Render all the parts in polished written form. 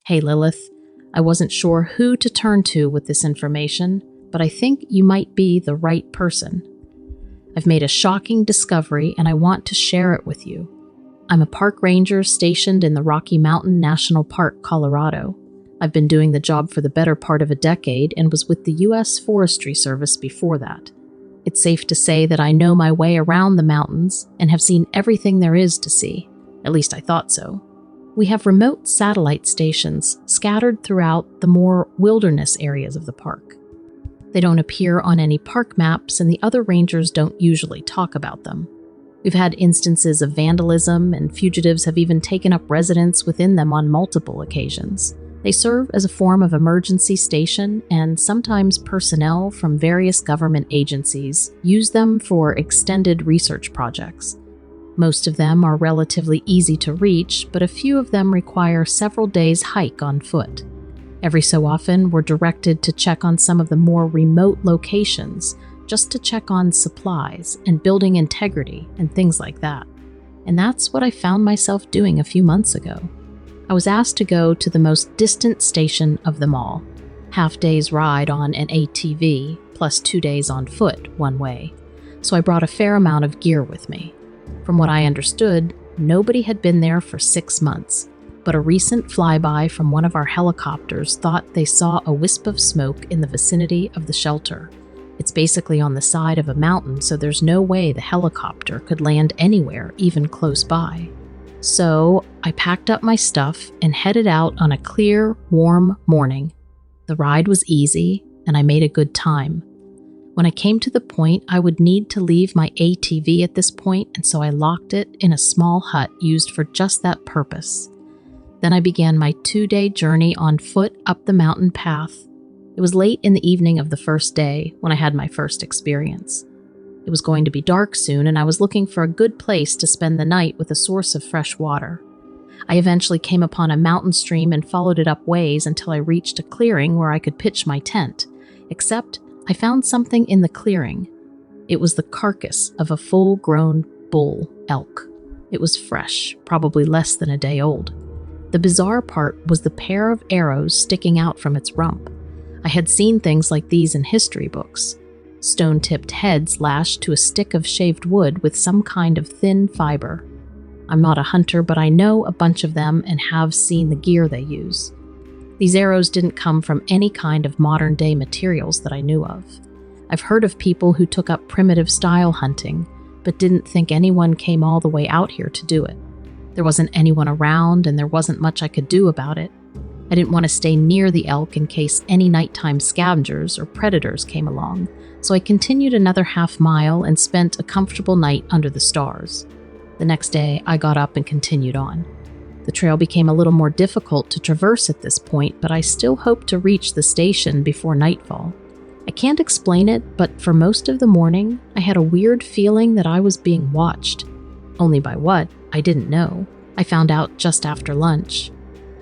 Hey Lilith, I wasn't sure who to turn to with this information, but I think you might be the right person. I've made a shocking discovery and I want to share it with you. I'm a park ranger stationed in the Rocky Mountain National Park, Colorado. I've been doing the job for the better part of a decade and was with the U.S. Forestry Service before that. It's safe to say that I know my way around the mountains and have seen everything there is to see. At least I thought so. We have remote satellite stations scattered throughout the more wilderness areas of the park. They don't appear on any park maps, and the other rangers don't usually talk about them. We've had instances of vandalism, and fugitives have even taken up residence within them on multiple occasions. They serve as a form of emergency station, and sometimes personnel from various government agencies use them for extended research projects. Most of them are relatively easy to reach, but a few of them require several days' hike on foot. Every so often, we're directed to check on some of the more remote locations, just to check on supplies and building integrity and things like that. And that's what I found myself doing a few months ago. I was asked to go to the most distant station of them all, half-day's ride on an ATV, plus 2 days on foot, one way. So I brought a fair amount of gear with me. From what I understood, nobody had been there for 6 months, but a recent flyby from one of our helicopters thought they saw a wisp of smoke in the vicinity of the shelter. It's basically on the side of a mountain, so there's no way the helicopter could land anywhere, even close by. So I packed up my stuff and headed out on a clear, warm morning. The ride was easy, and I made a good time. When I came to the point, I would need to leave my ATV at this point, and so I locked it in a small hut used for just that purpose. Then I began my 2-day journey on foot up the mountain path. It was late in the evening of the first day when I had my first experience. It was going to be dark soon, and I was looking for a good place to spend the night with a source of fresh water. I eventually came upon a mountain stream and followed it up ways until I reached a clearing where I could pitch my tent, except I found something in the clearing. It was the carcass of a full-grown bull elk. It was fresh, probably less than a day old. The bizarre part was the pair of arrows sticking out from its rump. I had seen things like these in history books. Stone-tipped heads lashed to a stick of shaved wood with some kind of thin fiber. I'm not a hunter, but I know a bunch of them and have seen the gear they use. These arrows didn't come from any kind of modern-day materials that I knew of. I've heard of people who took up primitive-style hunting, but didn't think anyone came all the way out here to do it. There wasn't anyone around, and there wasn't much I could do about it. I didn't want to stay near the elk in case any nighttime scavengers or predators came along, so I continued another half-mile and spent a comfortable night under the stars. The next day, I got up and continued on. The trail became a little more difficult to traverse at this point, but I still hoped to reach the station before nightfall. I can't explain it, but for most of the morning, I had a weird feeling that I was being watched. Only by what, I didn't know. I found out just after lunch.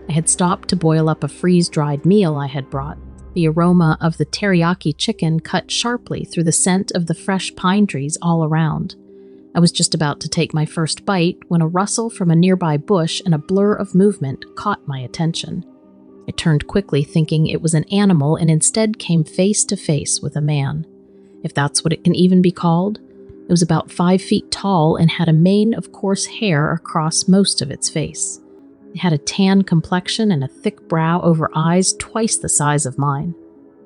I had stopped to boil up a freeze-dried meal I had brought. The aroma of the teriyaki chicken cut sharply through the scent of the fresh pine trees all around. I was just about to take my first bite when a rustle from a nearby bush and a blur of movement caught my attention. I turned quickly, thinking it was an animal, and instead came face to face with a man. If that's what it can even be called. It was about 5 feet tall and had a mane of coarse hair across most of its face. It had a tan complexion and a thick brow over eyes twice the size of mine.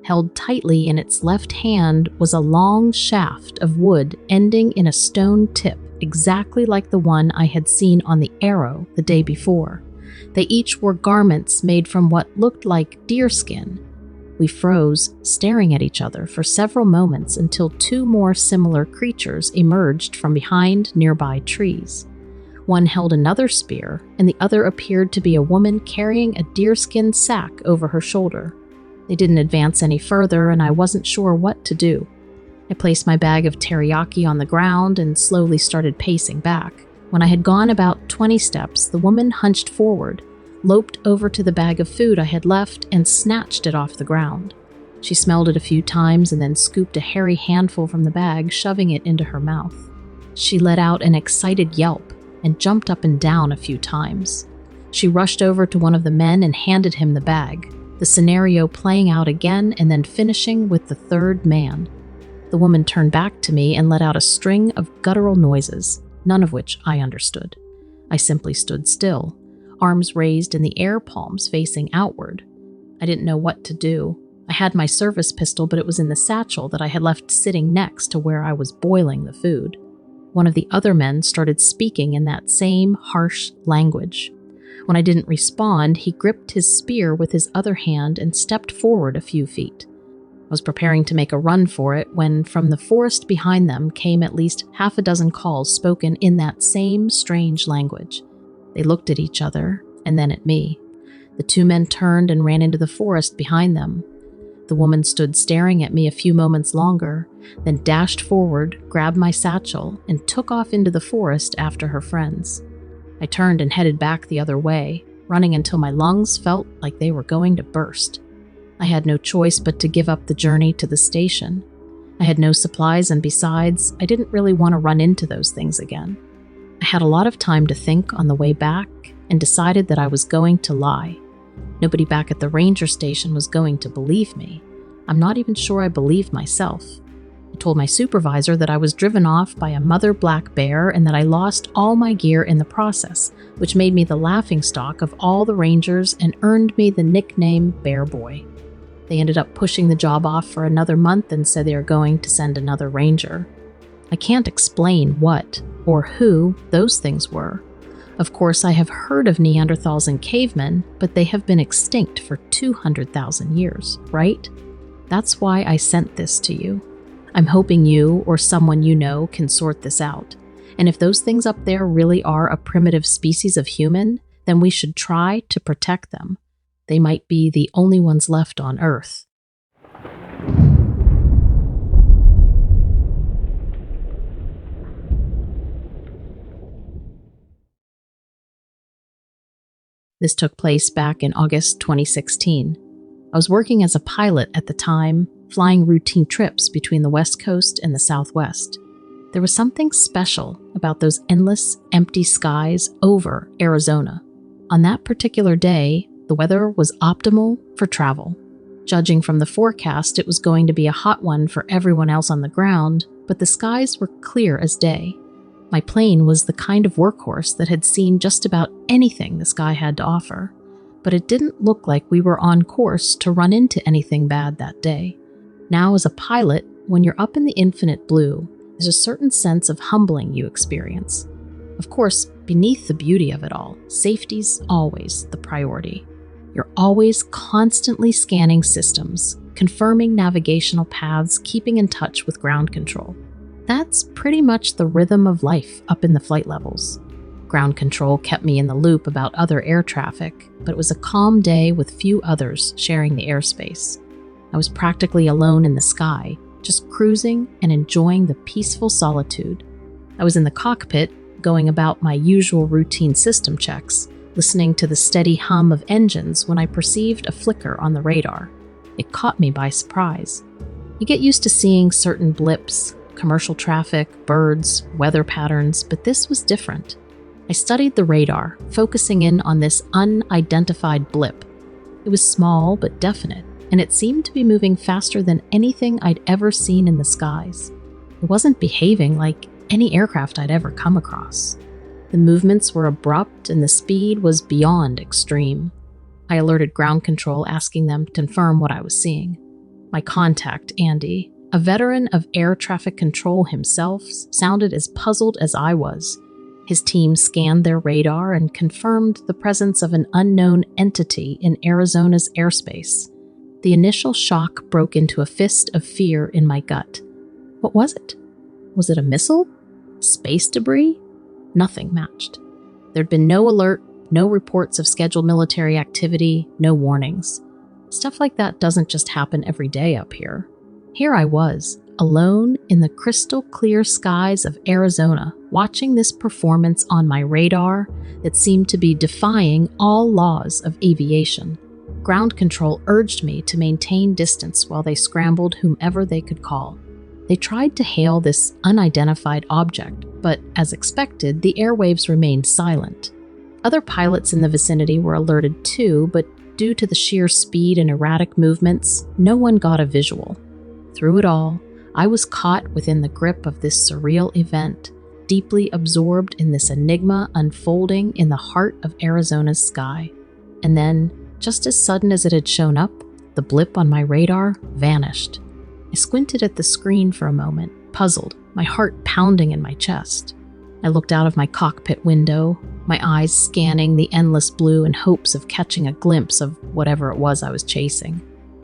Held tightly in its left hand was a long shaft of wood ending in a stone tip, exactly like the one I had seen on the arrow the day before. They each wore garments made from what looked like deerskin. We froze, staring at each other for several moments until 2 more similar creatures emerged from behind nearby trees. One held another spear, and the other appeared to be a woman carrying a deerskin sack over her shoulder. They didn't advance any further, and I wasn't sure what to do. I placed my bag of teriyaki on the ground and slowly started pacing back. When I had gone about 20 steps, the woman hunched forward, loped over to the bag of food I had left, and snatched it off the ground. She smelled it a few times and then scooped a hairy handful from the bag, shoving it into her mouth. She let out an excited yelp and jumped up and down a few times. She rushed over to one of the men and handed him the bag, the scenario playing out again and then finishing with the third man. The woman turned back to me and let out a string of guttural noises, none of which I understood. I simply stood still, arms raised in the air, palms facing outward. I didn't know what to do. I had my service pistol, but it was in the satchel that I had left sitting next to where I was boiling the food. One of the other men started speaking in that same harsh language. When I didn't respond, he gripped his spear with his other hand and stepped forward a few feet. I was preparing to make a run for it when from the forest behind them came at least half a dozen calls spoken in that same strange language. They looked at each other and then at me. The two men turned and ran into the forest behind them. The woman stood staring at me a few moments longer, then dashed forward, grabbed my satchel, and took off into the forest after her friends. I turned and headed back the other way, running until my lungs felt like they were going to burst. I had no choice but to give up the journey to the station. I had no supplies, and besides, I didn't really want to run into those things again. I had a lot of time to think on the way back and decided that I was going to lie. Nobody back at the ranger station was going to believe me. I'm not even sure I believed myself. I told my supervisor that I was driven off by a mother black bear and that I lost all my gear in the process, which made me the laughingstock of all the rangers and earned me the nickname Bear Boy. They ended up pushing the job off for another month and said they are going to send another ranger. I can't explain what or who those things were. Of course, I have heard of Neanderthals and cavemen, but they have been extinct for 200,000 years, right? That's why I sent this to you. I'm hoping you or someone you know can sort this out. And if those things up there really are a primitive species of human, then we should try to protect them. They might be the only ones left on Earth. This took place back in August 2016. I was working as a pilot at the time, flying routine trips between the West Coast and the Southwest. There was something special about those endless, empty skies over Arizona. On that particular day, the weather was optimal for travel. Judging from the forecast, it was going to be a hot one for everyone else on the ground, but the skies were clear as day. My plane was the kind of workhorse that had seen just about anything the sky had to offer, but it didn't look like we were on course to run into anything bad that day. Now, as a pilot, when you're up in the infinite blue, there's a certain sense of humbling you experience. Of course, beneath the beauty of it all, safety's always the priority. You're always constantly scanning systems, confirming navigational paths, keeping in touch with ground control. That's pretty much the rhythm of life up in the flight levels. Ground control kept me in the loop about other air traffic, but it was a calm day with few others sharing the airspace. I was practically alone in the sky, just cruising and enjoying the peaceful solitude. I was in the cockpit, going about my usual routine system checks, listening to the steady hum of engines when I perceived a flicker on the radar. It caught me by surprise. You get used to seeing certain blips, commercial traffic, birds, weather patterns, but this was different. I studied the radar, focusing in on this unidentified blip. It was small but definite, and it seemed to be moving faster than anything I'd ever seen in the skies. It wasn't behaving like any aircraft I'd ever come across. The movements were abrupt and the speed was beyond extreme. I alerted ground control, asking them to confirm what I was seeing. My contact, Andy, a veteran of air traffic control himself, sounded as puzzled as I was. His team scanned their radar and confirmed the presence of an unknown entity in Arizona's airspace. The initial shock broke into a fist of fear in my gut. What was it? Was it a missile? Space debris? Nothing matched. There'd been no alert, no reports of scheduled military activity, no warnings. Stuff like that doesn't just happen every day up here. Here I was, alone in the crystal clear skies of Arizona, watching this performance on my radar that seemed to be defying all laws of aviation. Ground control urged me to maintain distance while they scrambled whomever they could call. They tried to hail this unidentified object, but as expected, the airwaves remained silent. Other pilots in the vicinity were alerted too, but due to the sheer speed and erratic movements, no one got a visual. Through it all, I was caught within the grip of this surreal event, deeply absorbed in this enigma unfolding in the heart of Arizona's sky. And then, just as sudden as it had shown up, the blip on my radar vanished. I squinted at the screen for a moment, puzzled, my heart pounding in my chest. I looked out of my cockpit window, my eyes scanning the endless blue in hopes of catching a glimpse of whatever it was I was chasing.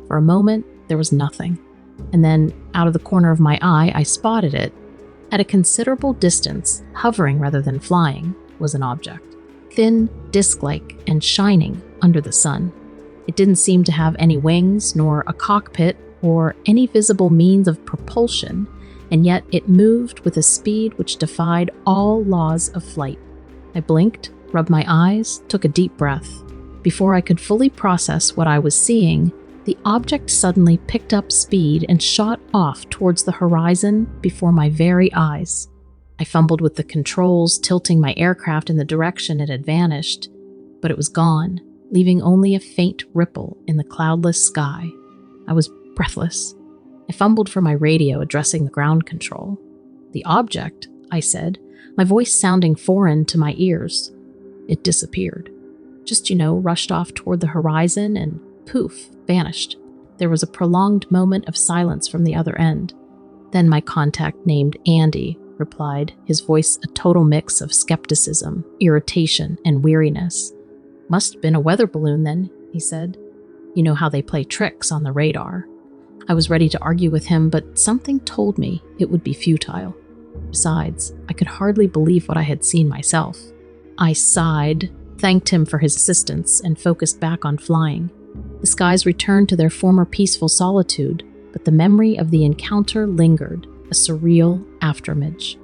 For a moment, there was nothing. And then, out of the corner of my eye, I spotted it. At a considerable distance, hovering rather than flying, was an object. Thin, disc-like, and shining under the sun. It didn't seem to have any wings, nor a cockpit, or any visible means of propulsion, and yet it moved with a speed which defied all laws of flight. I blinked, rubbed my eyes, took a deep breath. Before I could fully process what I was seeing, the object suddenly picked up speed and shot off towards the horizon before my very eyes. I fumbled with the controls, tilting my aircraft in the direction it had vanished, but it was gone, leaving only a faint ripple in the cloudless sky. I was breathless. I fumbled for my radio, addressing the ground control. "The object," I said, my voice sounding foreign to my ears. It disappeared. Just, rushed off toward the horizon and poof, vanished. There was a prolonged moment of silence from the other end. Then my contact, named Andy, replied, his voice a total mix of skepticism, irritation, and weariness. "Must have been a weather balloon then," he said. "You know how they play tricks on the radar." I was ready to argue with him, but something told me it would be futile. Besides, I could hardly believe what I had seen myself. I sighed, thanked him for his assistance, and focused back on flying. The skies returned to their former peaceful solitude, but the memory of the encounter lingered, a surreal afterimage.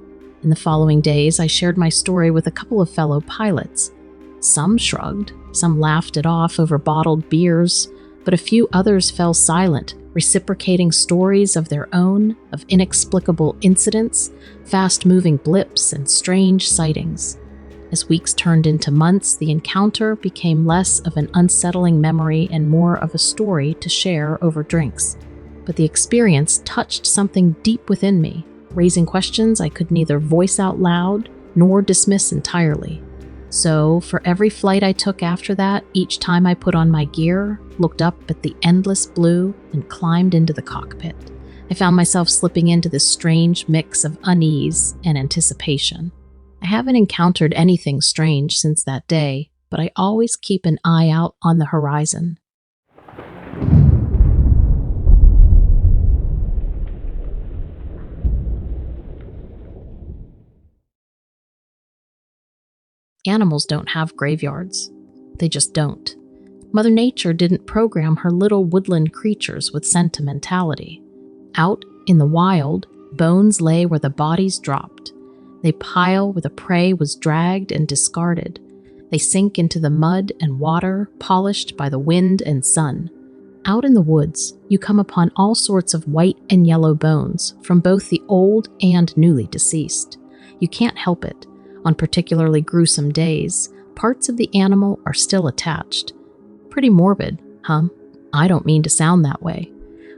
In the following days, I shared my story with a couple of fellow pilots. Some shrugged, some laughed it off over bottled beers, but a few others fell silent, reciprocating stories of their own, of inexplicable incidents, fast-moving blips, and strange sightings. As weeks turned into months, the encounter became less of an unsettling memory and more of a story to share over drinks. But the experience touched something deep within me, raising questions I could neither voice out loud nor dismiss entirely. So, for every flight I took after that, each time I put on my gear, looked up at the endless blue, and climbed into the cockpit, I found myself slipping into this strange mix of unease and anticipation. I haven't encountered anything strange since that day, but I always keep an eye out on the horizon. Animals don't have graveyards. They just don't. Mother Nature didn't program her little woodland creatures with sentimentality. Out in the wild, bones lay where the bodies dropped. They pile where the prey was dragged and discarded. They sink into the mud and water, polished by the wind and sun. Out in the woods, you come upon all sorts of white and yellow bones, from both the old and newly deceased. You can't help it. On particularly gruesome days, parts of the animal are still attached. Pretty morbid, huh? I don't mean to sound that way.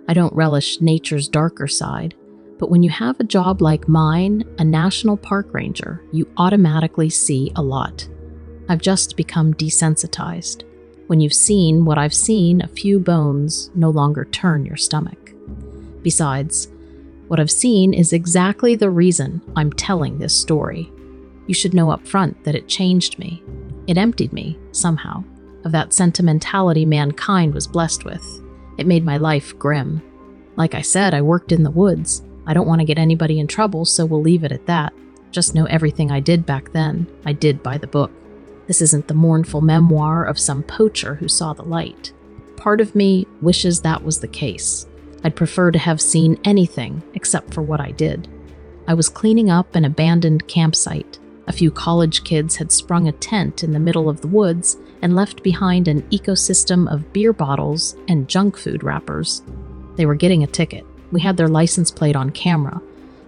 I don't relish nature's darker side. But when you have a job like mine, a national park ranger, you automatically see a lot. I've just become desensitized. When you've seen what I've seen, a few bones no longer turn your stomach. Besides, what I've seen is exactly the reason I'm telling this story. You should know up front that it changed me. It emptied me, somehow, of that sentimentality mankind was blessed with. It made my life grim. Like I said, I worked in the woods. I don't want to get anybody in trouble, so we'll leave it at that. Just know everything I did back then, I did by the book. This isn't the mournful memoir of some poacher who saw the light. Part of me wishes that was the case. I'd prefer to have seen anything except for what I did. I was cleaning up an abandoned campsite. A few college kids had sprung a tent in the middle of the woods and left behind an ecosystem of beer bottles and junk food wrappers. They were getting a ticket. We had their license plate on camera,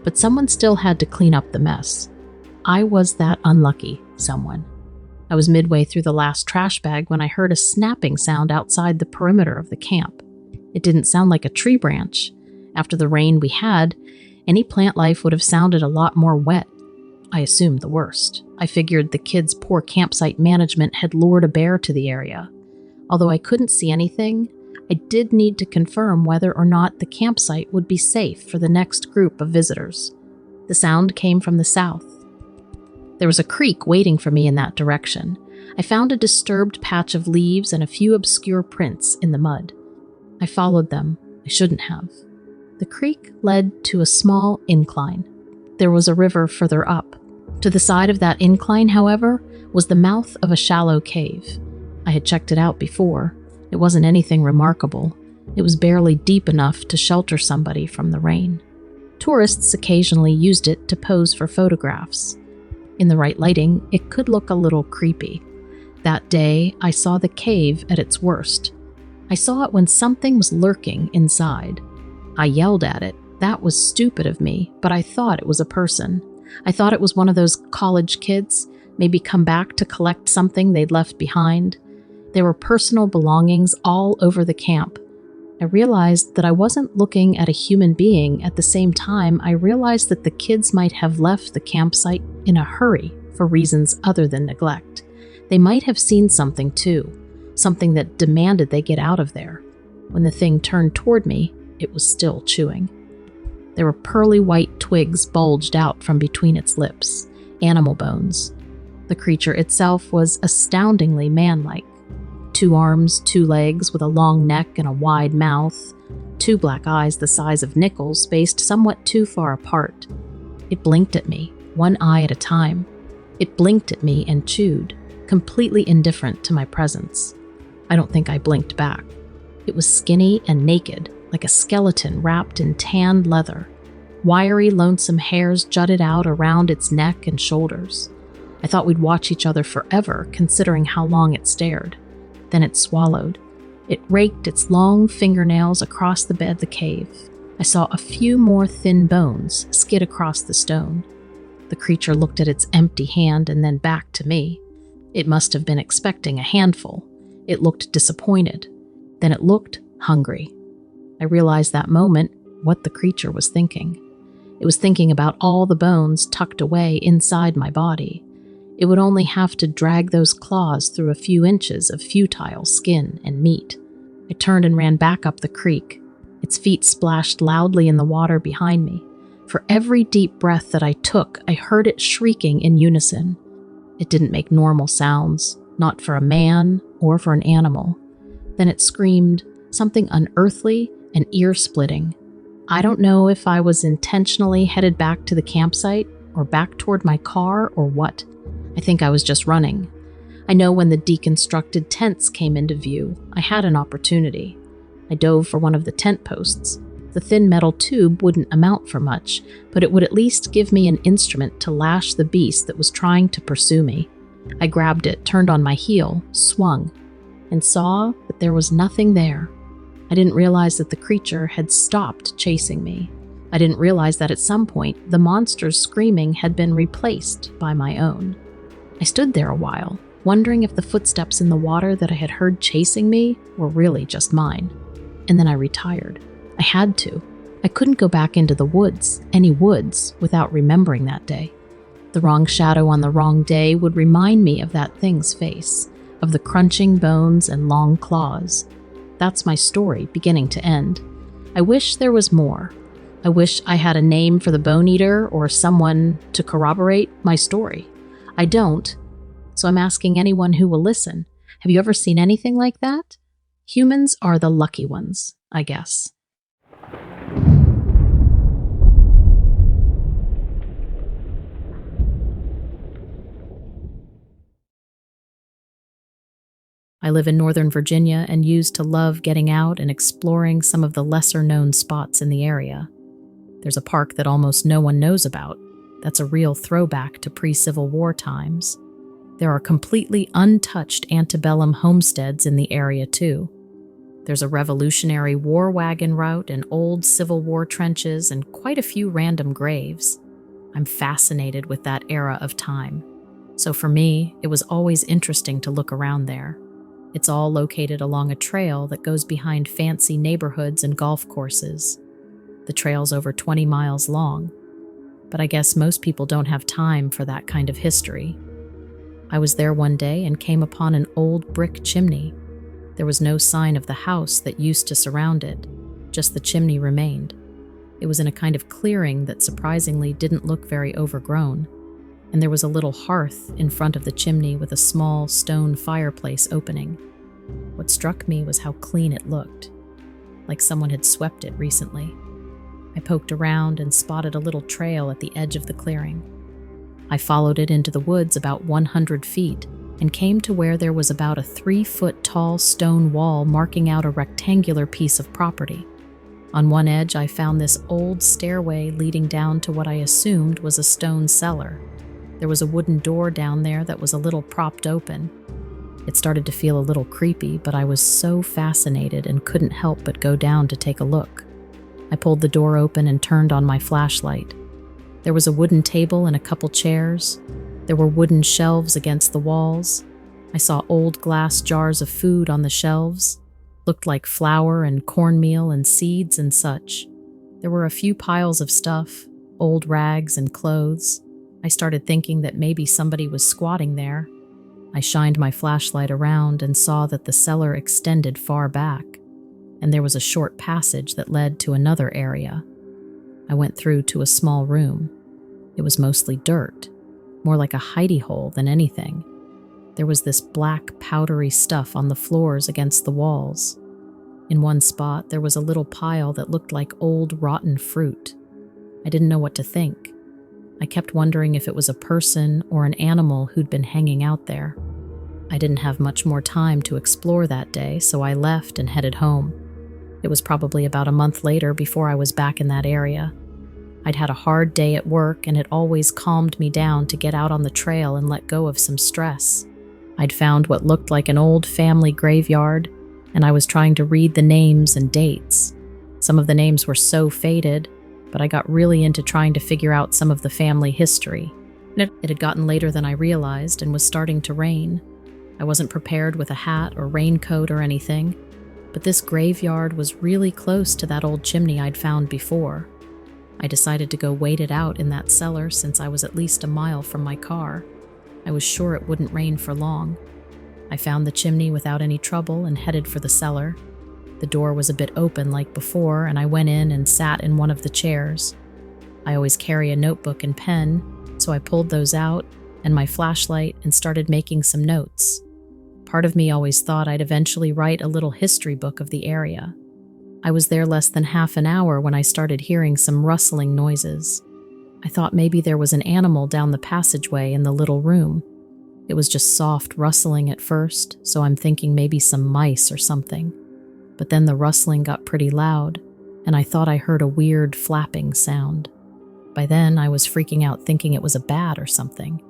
but someone still had to clean up the mess. I was that unlucky someone. I was midway through the last trash bag when I heard a snapping sound outside the perimeter of the camp. It didn't sound like a tree branch. After the rain we had, any plant life would have sounded a lot more wet. I assumed the worst. I figured the kids' poor campsite management had lured a bear to the area. Although I couldn't see anything, I did need to confirm whether or not the campsite would be safe for the next group of visitors. The sound came from the south. There was a creek waiting for me in that direction. I found a disturbed patch of leaves and a few obscure prints in the mud. I followed them. I shouldn't have. The creek led to a small incline. There was a river further up. To the side of that incline, however, was the mouth of a shallow cave. I had checked it out before. It wasn't anything remarkable. It was barely deep enough to shelter somebody from the rain. Tourists occasionally used it to pose for photographs. In the right lighting, it could look a little creepy. That day, I saw the cave at its worst. I saw it when something was lurking inside. I yelled at it. That was stupid of me, but I thought it was a person. I thought it was one of those college kids, maybe come back to collect something they'd left behind. There were personal belongings all over the camp. I realized that I wasn't looking at a human being. At the same time, I realized that the kids might have left the campsite in a hurry for reasons other than neglect. They might have seen something too, something that demanded they get out of there. When the thing turned toward me, it was still chewing. There were pearly white twigs bulged out from between its lips, animal bones. The creature itself was astoundingly man-like. 2 arms, 2 legs with a long neck and a wide mouth, 2 black eyes the size of nickels spaced somewhat too far apart. It blinked at me, 1 eye at a time. It blinked at me and chewed, completely indifferent to my presence. I don't think I blinked back. It was skinny and naked, like a skeleton wrapped in tanned leather. Wiry, lonesome hairs jutted out around its neck and shoulders. I thought we'd watch each other forever, considering how long it stared. Then it swallowed. It raked its long fingernails across the bed of the cave. I saw a few more thin bones skid across the stone. The creature looked at its empty hand and then back to me. It must have been expecting a handful. It looked disappointed. Then it looked hungry. I realized that moment what the creature was thinking. It was thinking about all the bones tucked away inside my body. It would only have to drag those claws through a few inches of futile skin and meat. I turned and ran back up the creek. Its feet splashed loudly in the water behind me. For every deep breath that I took, I heard it shrieking in unison. It didn't make normal sounds, not for a man or for an animal. Then it screamed, something unearthly and ear-splitting. I don't know if I was intentionally headed back to the campsite or back toward my car or what. I think I was just running. I know when the deconstructed tents came into view, I had an opportunity. I dove for one of the tent posts. The thin metal tube wouldn't amount for much, but it would at least give me an instrument to lash the beast that was trying to pursue me. I grabbed it, turned on my heel, swung, and saw that there was nothing there. I didn't realize that the creature had stopped chasing me. I didn't realize that at some point, the monster's screaming had been replaced by my own. I stood there a while, wondering if the footsteps in the water that I had heard chasing me were really just mine. And then I retired. I had to. I couldn't go back into the woods, any woods, without remembering that day. The wrong shadow on the wrong day would remind me of that thing's face, of the crunching bones and long claws. That's my story, beginning to end. I wish there was more. I wish I had a name for the bone eater or someone to corroborate my story. I don't, so I'm asking anyone who will listen. Have you ever seen anything like that? Humans are the lucky ones, I guess. I live in Northern Virginia and used to love getting out and exploring some of the lesser-known spots in the area. There's a park that almost no one knows about. That's a real throwback to pre-Civil War times. There are completely untouched antebellum homesteads in the area, too. There's a Revolutionary War wagon route and old Civil War trenches and quite a few random graves. I'm fascinated with that era of time. So for me, it was always interesting to look around there. It's all located along a trail that goes behind fancy neighborhoods and golf courses. The trail's over 20 miles long, but I guess most people don't have time for that kind of history. I was there one day and came upon an old brick chimney. There was no sign of the house that used to surround it, just the chimney remained. It was in a kind of clearing that surprisingly didn't look very overgrown, and there was a little hearth in front of the chimney with a small stone fireplace opening. What struck me was how clean it looked, like someone had swept it recently. I poked around and spotted a little trail at the edge of the clearing. I followed it into the woods about 100 feet and came to where there was about a 3-foot-tall stone wall marking out a rectangular piece of property. On one edge, I found this old stairway leading down to what I assumed was a stone cellar. There was a wooden door down there that was a little propped open. It started to feel a little creepy, but I was so fascinated and couldn't help but go down to take a look. I pulled the door open and turned on my flashlight. There was a wooden table and a couple chairs. There were wooden shelves against the walls. I saw old glass jars of food on the shelves. Looked like flour and cornmeal and seeds and such. There were a few piles of stuff, old rags and clothes. I started thinking that maybe somebody was squatting there. I shined my flashlight around and saw that the cellar extended far back, and there was a short passage that led to another area. I went through to a small room. It was mostly dirt, more like a hidey hole than anything. There was this black, powdery stuff on the floors against the walls. In one spot, there was a little pile that looked like old, rotten fruit. I didn't know what to think. I kept wondering if it was a person or an animal who'd been hanging out there. I didn't have much more time to explore that day, so I left and headed home. It was probably about a month later before I was back in that area. I'd had a hard day at work, and it always calmed me down to get out on the trail and let go of some stress. I'd found what looked like an old family graveyard, and I was trying to read the names and dates. Some of the names were so faded, but I got really into trying to figure out some of the family history. It had gotten later than I realized and was starting to rain. I wasn't prepared with a hat or raincoat or anything, but this graveyard was really close to that old chimney I'd found before. I decided to go wait it out in that cellar since I was at least a mile from my car. I was sure it wouldn't rain for long. I found the chimney without any trouble and headed for the cellar. The door was a bit open like before, and I went in and sat in one of the chairs. I always carry a notebook and pen, so I pulled those out and my flashlight and started making some notes. Part of me always thought I'd eventually write a little history book of the area. I was there less than half an hour when I started hearing some rustling noises. I thought maybe there was an animal down the passageway in the little room. It was just soft rustling at first, so I'm thinking maybe some mice or something. But then the rustling got pretty loud, and I thought I heard a weird flapping sound. By then, I was freaking out thinking it was a bat or something.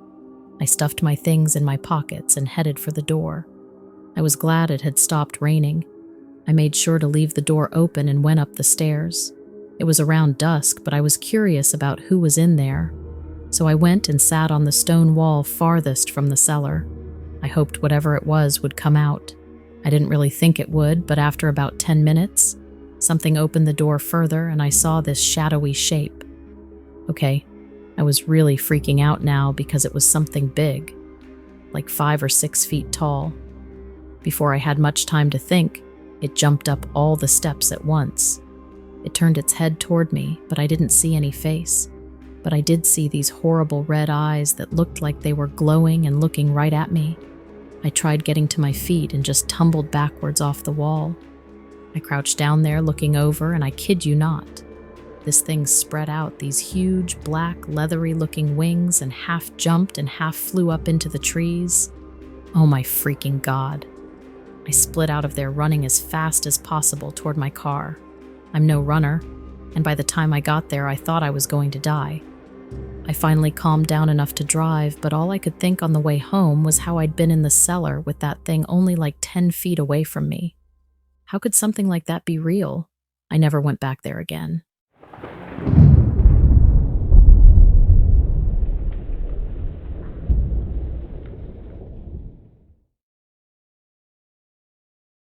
I stuffed my things in my pockets and headed for the door. I was glad it had stopped raining. I made sure to leave the door open and went up the stairs. It was around dusk, but I was curious about who was in there. So I went and sat on the stone wall farthest from the cellar. I hoped whatever it was would come out. I didn't really think it would, but after about 10 minutes, something opened the door further and I saw this shadowy shape. Okay, I was really freaking out now because it was something big, like 5 or 6 feet tall. Before I had much time to think, it jumped up all the steps at once. It turned its head toward me, but I didn't see any face. But I did see these horrible red eyes that looked like they were glowing and looking right at me. I tried getting to my feet and just tumbled backwards off the wall. I crouched down there looking over, and I kid you not, this thing spread out these huge, black, leathery-looking wings and half jumped and half flew up into the trees. Oh my freaking God. I split out of there running as fast as possible toward my car. I'm no runner, and by the time I got there, I thought I was going to die. I finally calmed down enough to drive, but all I could think on the way home was how I'd been in the cellar with that thing only like 10 feet away from me. How could something like that be real? I never went back there again.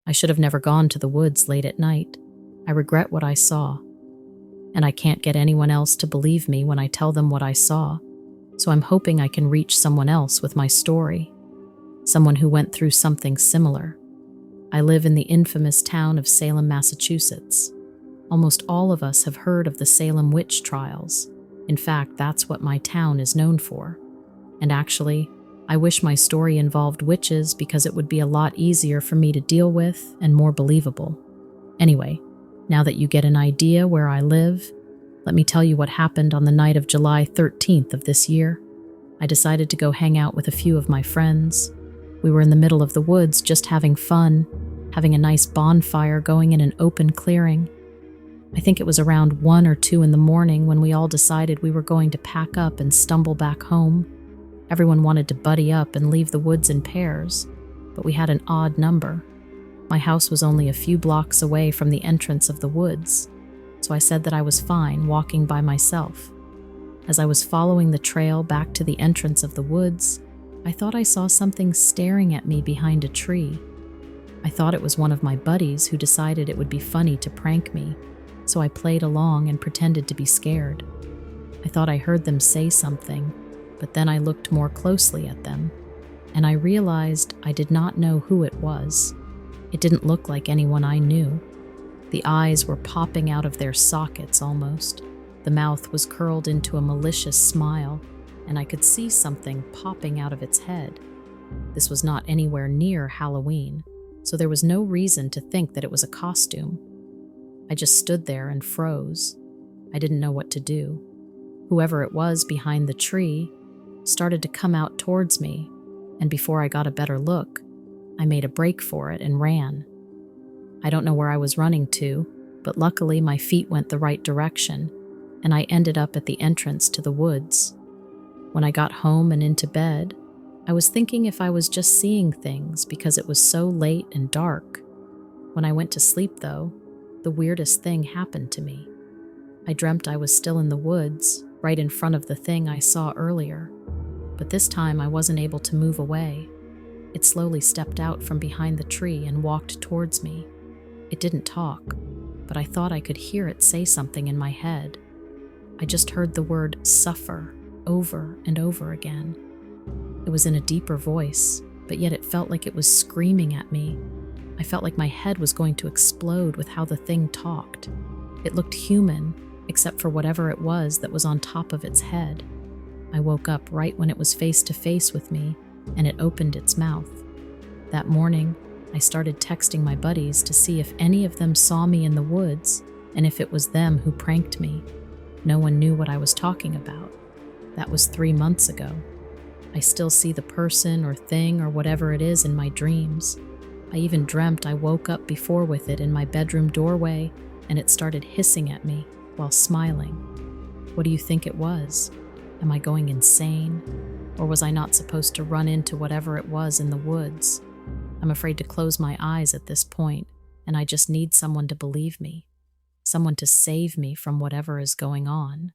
I should have never gone to the woods late at night. I regret what I saw. And I can't get anyone else to believe me when I tell them what I saw, so I'm hoping I can reach someone else with my story. Someone who went through something similar. I live in the infamous town of Salem, Massachusetts. Almost all of us have heard of the Salem witch trials. In fact, that's what my town is known for. And actually, I wish my story involved witches because it would be a lot easier for me to deal with and more believable. Anyway, now that you get an idea where I live, let me tell you what happened on the night of July 13th of this year. I decided to go hang out with a few of my friends. We were in the middle of the woods just having fun, having a nice bonfire going in an open clearing. I think it was around 1 or 2 in the morning when we all decided we were going to pack up and stumble back home. Everyone wanted to buddy up and leave the woods in pairs, but we had an odd number. My house was only a few blocks away from the entrance of the woods, so I said that I was fine walking by myself. As I was following the trail back to the entrance of the woods, I thought I saw something staring at me behind a tree. I thought it was one of my buddies who decided it would be funny to prank me, so I played along and pretended to be scared. I thought I heard them say something, but then I looked more closely at them, and I realized I did not know who it was. It didn't look like anyone I knew. The eyes were popping out of their sockets almost. The mouth was curled into a malicious smile, and I could see something popping out of its head. This was not anywhere near Halloween, so there was no reason to think that it was a costume. I just stood there and froze. I didn't know what to do. Whoever it was behind the tree started to come out towards me, and before I got a better look, I made a break for it and ran. I don't know where I was running to, but luckily my feet went the right direction, and I ended up at the entrance to the woods. When I got home and into bed, I was thinking if I was just seeing things because it was so late and dark. When I went to sleep, though, the weirdest thing happened to me. I dreamt I was still in the woods, right in front of the thing I saw earlier, but this time I wasn't able to move away. It slowly stepped out from behind the tree and walked towards me. It didn't talk, but I thought I could hear it say something in my head. I just heard the word suffer over and over again. It was in a deeper voice, but yet it felt like it was screaming at me. I felt like my head was going to explode with how the thing talked. It looked human, except for whatever it was that was on top of its head. I woke up right when it was face to face with me, and it opened its mouth. That morning, I started texting my buddies to see if any of them saw me in the woods and if it was them who pranked me. No one knew what I was talking about. That was 3 months ago. I still see the person or thing or whatever it is in my dreams. I even dreamt I woke up before with it in my bedroom doorway and it started hissing at me while smiling. What do you think it was? Am I going insane? Or was I not supposed to run into whatever it was in the woods? I'm afraid to close my eyes at this point, and I just need someone to believe me, someone to save me from whatever is going on.